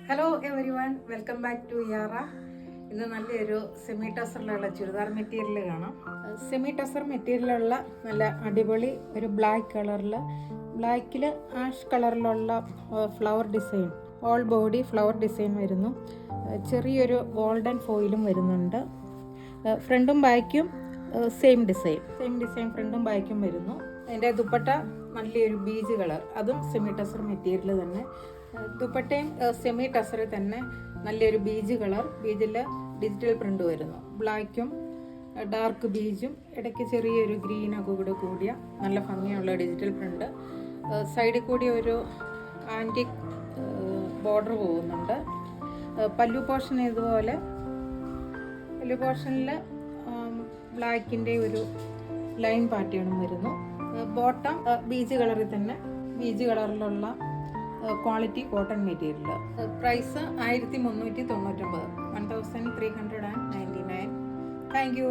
Hello everyone, welcome back to Yaara. ഇന്ന് നല്ലൊരു semi ടസറിലുള്ള ചുരിദാർ മെറ്റീരിയൽ കാണാം. സെമി ടസർ മെറ്റീരിയലുള്ള നല്ല അടിപൊളി ഒരു ബ്ലാക്ക് കളറിൽ, ബ്ലാക്കിൽ ആഷ് കളറിലുള്ള flower design, all body flower design വരുന്നു. ചെറിയൊരു ഗോൾഡൻ ഫോയിലും വരുന്നുണ്ട്. ഫ്രണ്ടും ബാക്കും സെയിം ഡിസൈൻ ഫ്രണ്ടും ബാക്കും വരുന്നു. അതിൻ്റെ ദുപ്പട്ട നല്ലൊരു ബീജ് കളർ, അതും സെമി ടസർ മെറ്റീരിയൽ തന്നെ. ദുപ്പട്ടയും സെമി ടസറിൽ തന്നെ നല്ലൊരു ബീജ് കളർ, ബീജിൽ ഡിജിറ്റൽ പ്രിൻ്റ് വരുന്നു. ബ്ലാക്കും ഡാർക്ക് ബീജും ഇടയ്ക്ക് ചെറിയൊരു ഗ്രീനൊക്കെ കൂടെ കൂടിയ നല്ല ഭംഗിയുള്ള ഡിജിറ്റൽ പ്രിൻ്റ്. സൈഡിൽ കൂടി ഒരു ആൻറ്റിക് ബോർഡർ പോകുന്നുണ്ട്. പല്ലു പോർഷൻ ഇതുപോലെ, പല്ലു പോർഷനിൽ ബ്ലാക്കിൻ്റെ ഒരു ലൈൻ പാറ്റേണും വരുന്നു. ബോട്ടം ബീജ് കളറിൽ തന്നെ, ബീജ് കളറിലുള്ള quality cotton material. Price 1399, 1399. Thank U.